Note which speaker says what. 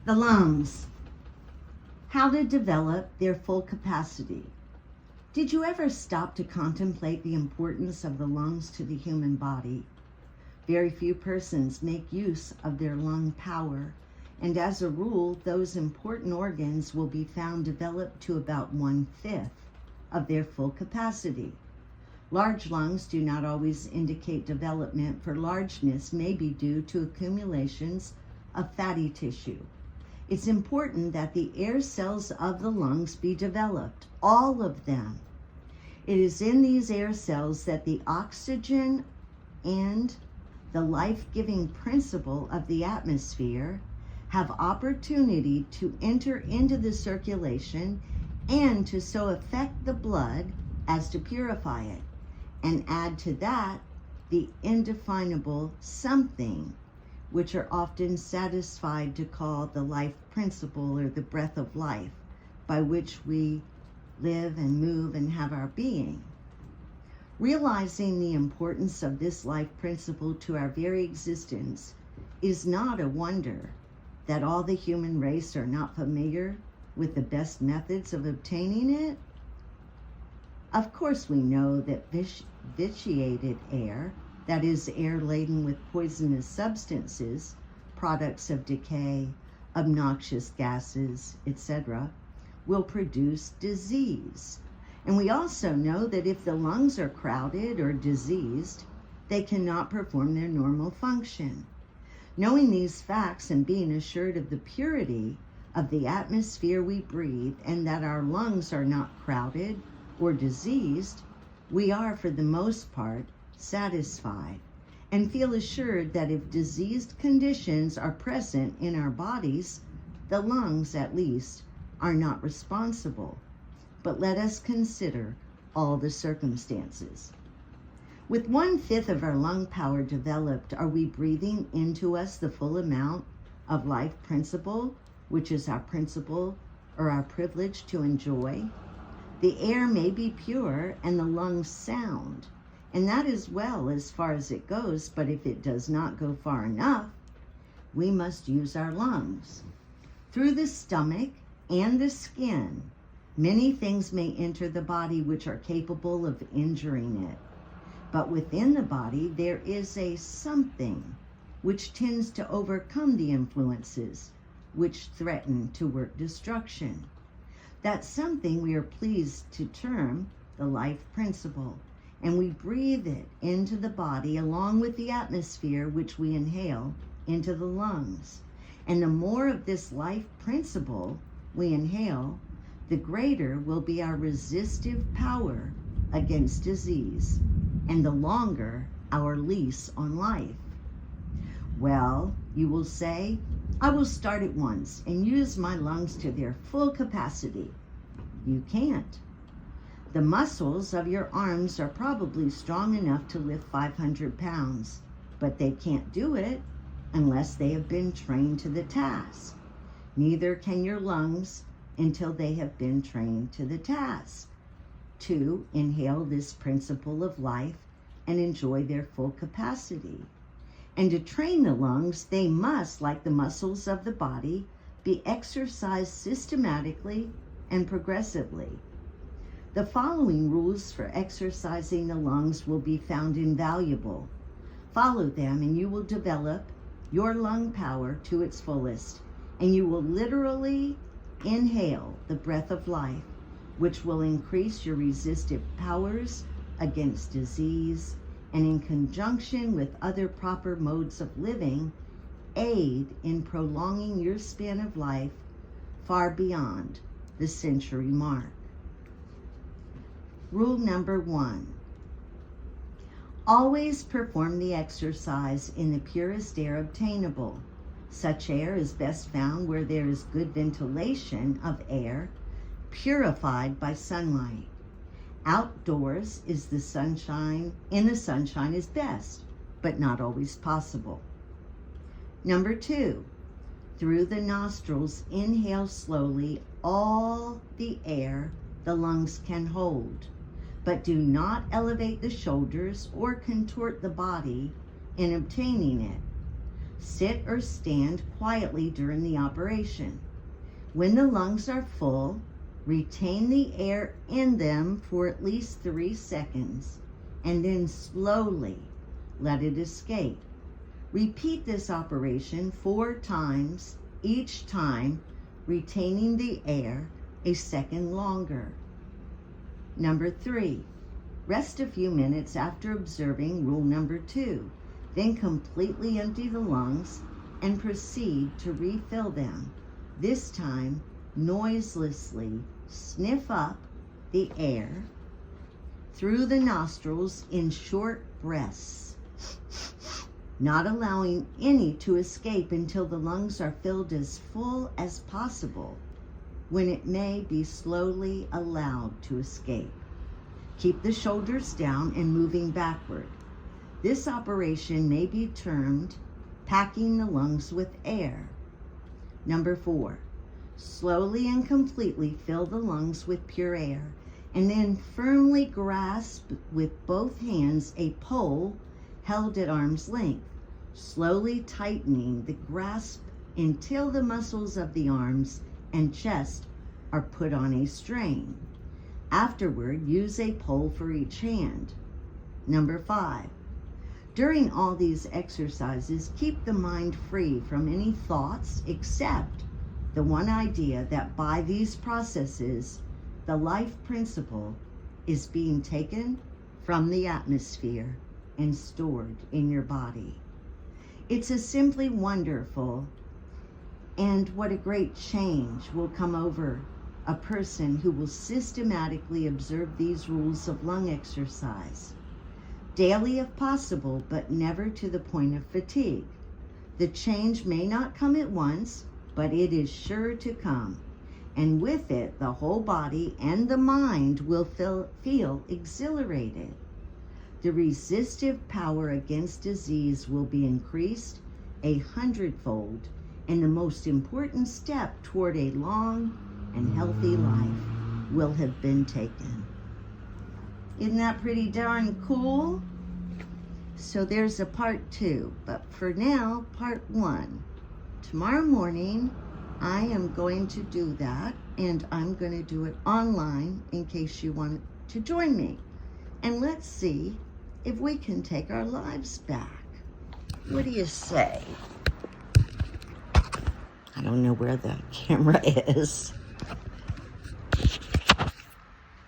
Speaker 1: The lungs. How to develop their full capacity. Did you ever stop to contemplate the importance of the lungs to the human body? Very few persons make use of their lung power, and as a rule, those important organs will be found developed to about 1/5 of their full capacity. Large lungs do not always indicate development, for largeness may be due to accumulations of fatty tissue. It's important that the air cells of the lungs be developed, all of them. It is in these air cells that the oxygen and the life-giving principle of the atmosphere have opportunity to enter into the circulation and to so affect the blood as to purify it, and add to that the indefinable something, which are often satisfied to call the life principle or the breath of life, by which we live and move and have our being. Realizing the importance of this life principle to our very existence is not a wonder that all the human race are not familiar with the best methods of obtaining it. Of course, we know that vitiated air, that is, air laden with poisonous substances, products of decay, obnoxious gases, etc., will produce disease. And we also know that if the lungs are crowded or diseased, they cannot perform their normal function. Knowing these facts and being assured of the purity of the atmosphere we breathe and that our lungs are not crowded or diseased, we are, for the most part, satisfied and feel assured that if diseased conditions are present in our bodies, the lungs, at least, are not responsible. But let us consider all the circumstances. With 1/5 of our lung power developed, are we breathing into us the full amount of life principle, which is our principle or our privilege to enjoy? The air may be pure and the lungs sound, and that is well as far as it goes, but if it does not go far enough, we must use our lungs. Through the stomach and the skin, many things may enter the body which are capable of injuring it. But within the body, there is a something which tends to overcome the influences which threaten to work destruction. That something we are pleased to term the life principle, and we breathe it into the body along with the atmosphere which we inhale into the lungs. And the more of this life principle we inhale, the greater will be our resistive power against disease, and the longer our lease on life. Well, you will say, I will start at once and use my lungs to their full capacity. You can't. The muscles of your arms are probably strong enough to lift 500 pounds, but they can't do it unless they have been trained to the task. Neither can your lungs until they have been trained to the task to inhale this principle of life and enjoy their full capacity. And to train the lungs, they must, like the muscles of the body, be exercised systematically and progressively. The following rules for exercising the lungs will be found invaluable. Follow them and you will develop your lung power to its fullest, and you will literally inhale the breath of life, which will increase your resistive powers against disease, and in conjunction with other proper modes of living, aid in prolonging your span of life far beyond the century mark. Rule number 1. Always perform the exercise in the purest air obtainable. Such air is best found where there is good ventilation of air, purified by sunlight. Outdoors in the sunshine is best, but not always possible. Number 2, through the nostrils, inhale slowly all the air the lungs can hold, but do not elevate the shoulders or contort the body in obtaining it. Sit or stand quietly during the operation. When the lungs are full, retain the air in them for at least 3 seconds and then slowly let it escape. Repeat this operation 4 times, each time retaining the air a second longer. Number 3, rest a few minutes after observing rule number 2. Then completely empty the lungs and proceed to refill them. This time, noiselessly sniff up the air through the nostrils in short breaths, not allowing any to escape until the lungs are filled as full as possible, when it may be slowly allowed to escape. Keep the shoulders down and moving backward. This operation may be termed packing the lungs with air. Number 4, slowly and completely fill the lungs with pure air, and then firmly grasp with both hands a pole held at arm's length, slowly tightening the grasp until the muscles of the arms and chest are put on a strain. Afterward, use a pole for each hand. Number 5, during all these exercises, keep the mind free from any thoughts except the one idea that by these processes, the life principle is being taken from the atmosphere and stored in your body. It's a simply wonderful, and what a great change will come over a person who will systematically observe these rules of lung exercise. Daily if possible, but never to the point of fatigue. The change may not come at once, but it is sure to come. And with it, the whole body and the mind will feel exhilarated. The resistive power against disease will be increased 100-fold, and the most important step toward a long and healthy life will have been taken. Isn't that pretty darn cool? So there's a part 2, but for now, part 1. Tomorrow morning, I am going to do that, and I'm going to do it online in case you want to join me. And let's see if we can take our lives back. What do you say? I don't know where the camera is.